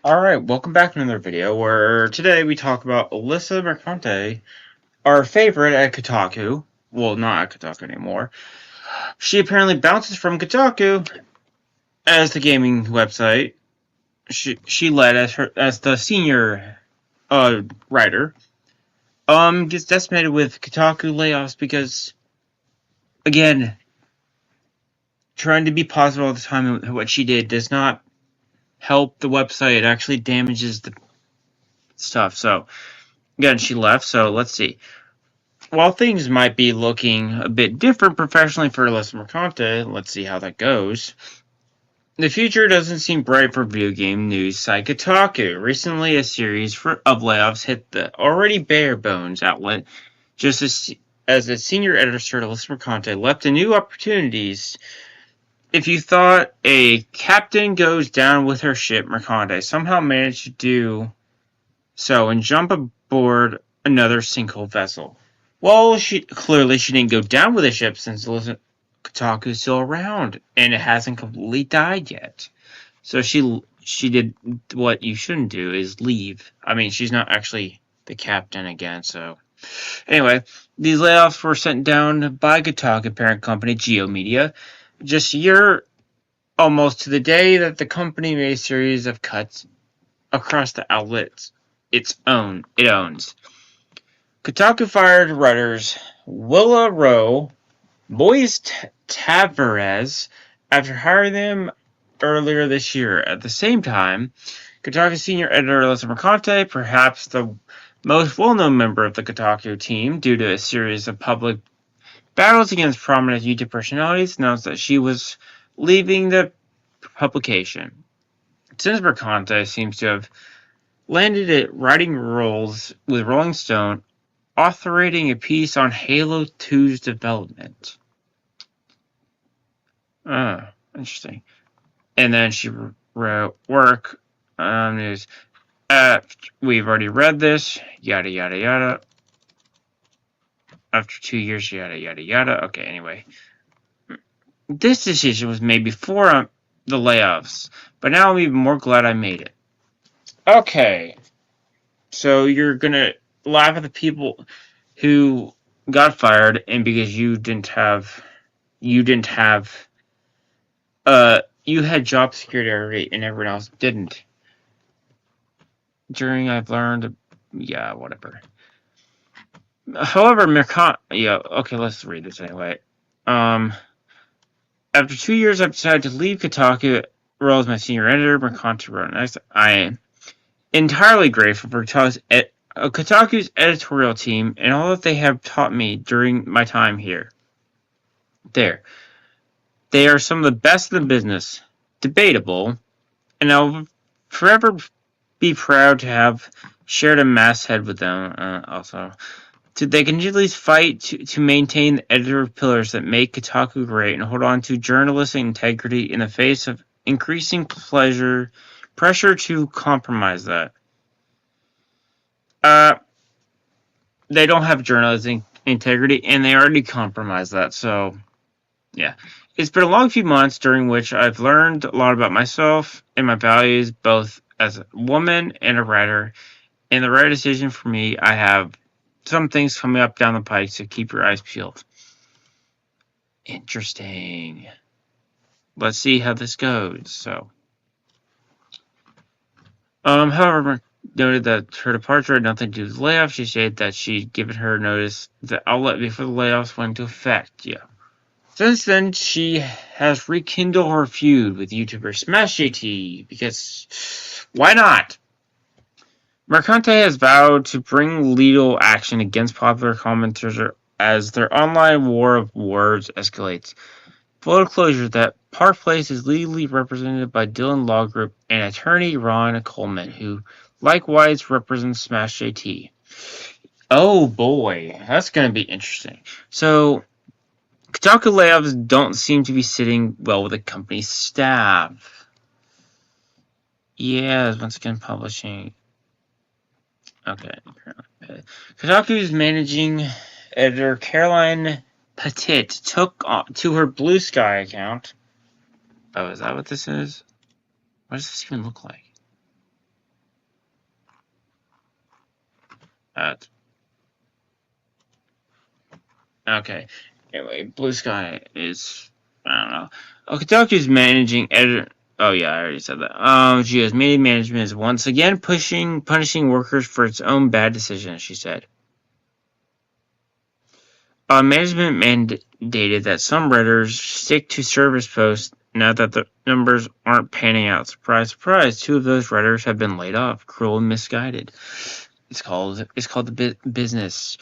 Alright, welcome back to another video where today we talk about Alyssa Mercante, our favorite at Kotaku. Well, not at Kotaku anymore. She apparently bounces from Kotaku as the gaming website. She led as the senior writer. Gets decimated with Kotaku layoffs because, again, trying to be positive all the time and what she did does not help the website. It actually damages the stuff. So again, she left. So let's see. While things might be looking a bit different professionally for Alyssa Mercante, let's see how that goes. The future doesn't seem bright for video game news site Kotaku. Recently, a series of layoffs hit the already bare bones outlet just as its senior editor, Alyssa Mercante, left to new opportunities. If you thought a captain goes down with her ship, Mercante somehow managed to do so and jump aboard another single vessel. Well, she didn't go down with the ship since Kotaku's still around and it hasn't completely died yet. So she did what you shouldn't do is leave. I mean, she's not actually the captain again. So anyway, these layoffs were sent down by Kotaku parent company Geo Media just a year almost to the day that the company made a series of cuts across the outlets it owns. Kotaku fired writers Willa Rowe, Boyce Tavares after hiring them earlier this year. At the same time, Kotaku senior editor Alyssa Mercante, perhaps the most well-known member of the Kotaku team due to a series of public battles against prominent YouTube personalities, announced that she was leaving the publication. Since Mercante seems to have landed at writing roles with Rolling Stone, authoring a piece on Halo 2's development. Interesting. And then she wrote work news. We've already read this. Yada yada yada. After 2 years, yada yada yada. Okay, anyway. This decision was made before the layoffs, but now I'm even more glad I made it. Okay. So you're gonna laugh at the people who got fired, and because you had job security already, and everyone else didn't. I've learned, yeah, whatever. However, okay, let's read this anyway. After 2 years, I've decided to leave Kotaku, role as my senior editor. Mercante wrote next. I am entirely grateful for Kotaku's editorial team and all that they have taught me during my time here. They are some of the best in the business. Debatable, and I'll forever be proud to have shared a masthead with them. They continually fight to maintain the editor pillars that make Kotaku great and hold on to journalistic integrity in the face of increasing pressure to compromise that. They don't have journalistic integrity, and they already compromised that, so yeah. It's been a long few months during which I've learned a lot about myself and my values, both as a woman and a writer. And the right decision for me, I have some things coming up down the pike, so keep your eyes peeled. Interesting. Let's see how this goes. So, however, noted that her departure had nothing to do with the layoffs. She stated that she'd given her notice the outlet before the layoffs went into effect. Yeah. Since then, she has rekindled her feud with YouTuber Smash JT, because why not? Mercante has vowed to bring legal action against popular commenters as their online war of words escalates. Full disclosure that Park Place is legally represented by Dylan Law Group and attorney Ron Coleman, who likewise represents Smash JT. Oh boy, that's going to be interesting. So, Kotaku layoffs don't seem to be sitting well with the company's staff. Yeah, once again, publishing. Okay. Kotaku's managing editor Caroline Petit took to her Blue Sky account. Oh, is that what this is? What does this even look like? that. Okay. Anyway, Blue Sky is, I don't know. Kotaku's managing editor. Oh yeah, I already said that. Geo's media management is once again punishing workers for its own bad decisions, she said. Management mandated that some writers stick to service posts now that the numbers aren't panning out. Surprise, surprise! 2 of those writers have been laid off. Cruel and misguided. It's called the business.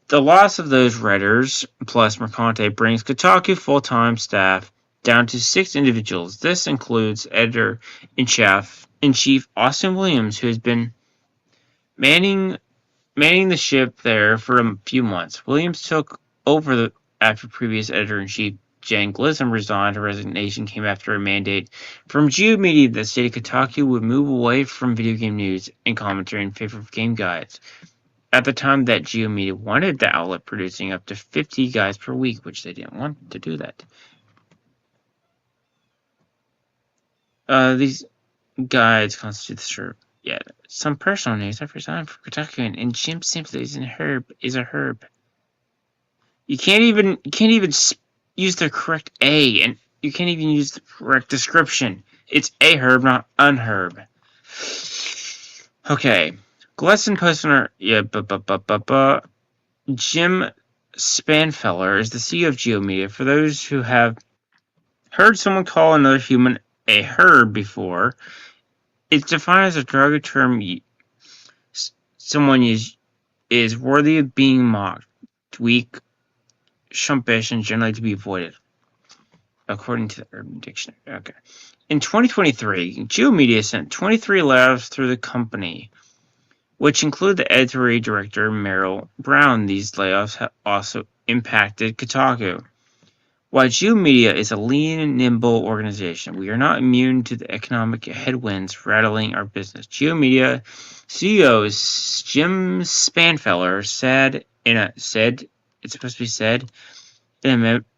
The loss of those writers, plus Mercante, brings Kotaku full-time staff down to 6 individuals. This includes editor-in-chief Austin Williams, who has been manning the ship there for a few months. Williams took over after previous editor-in-chief Jen Glissom resigned. Her resignation came after a mandate from Geo Media that stated Kotaku would move away from video game news and commentary in favor of game guides. At the time that Geo Media wanted the outlet producing up to 50 guides per week, which they didn't want to do that. These guides constitute the serve. Yeah, some personal news. I've resigned for Kotaku, and Jim simply is a herb. You can't even use the correct A, and you can't even use the correct description. It's a herb, not unherb. Okay. Gleason posted on her. Jim Spanfeller is the CEO of GeoMedia. For those who have heard someone call another human a herb before, it's defined as a derogatory term someone is worthy of being mocked, weak, shumpish, and generally to be avoided, according to the Urban Dictionary. Okay. In 2023, GeoMedia sent 23 layoffs through the company, which include the editorial director, Meryl Brown. These layoffs have also impacted Kotaku. While GeoMedia is a lean and nimble organization, we are not immune to the economic headwinds rattling our business. GeoMedia CEO Jim Spanfeller said in a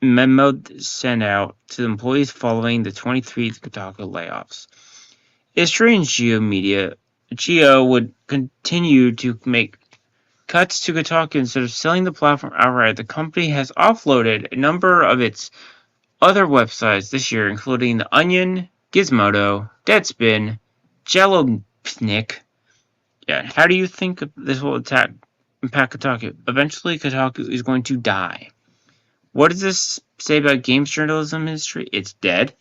memo sent out to employees following the 23 Kotaku layoffs. It's strange Geo would continue to make cuts to Kotaku instead of selling the platform outright. The company has offloaded a number of its other websites this year, including The Onion, Gizmodo, Deadspin, Jellopnik. Yeah, how do you think this will impact Kotaku? Eventually, Kotaku is going to die. What does this say about games journalism industry? It's dead.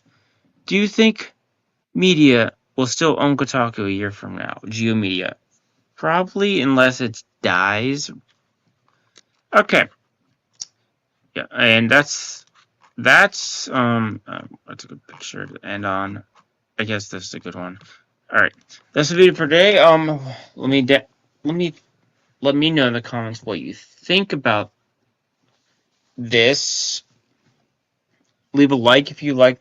Do you think media will still own Kotaku a year from now? GeoMedia. Probably, unless it dies. Okay. Yeah, and that's a good picture to end on. I guess this is a good one. All right, that's the video for today. Let me know in the comments what you think about this. Leave a like if you like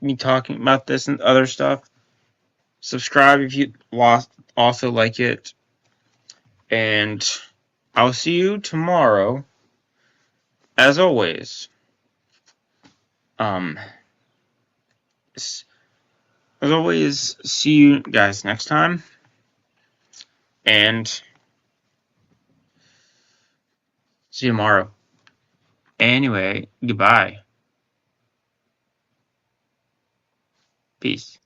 me talking about this and other stuff. Subscribe if you also like it, and I'll see you tomorrow. As always, see you guys next time, and see you tomorrow. Anyway, goodbye. Peace.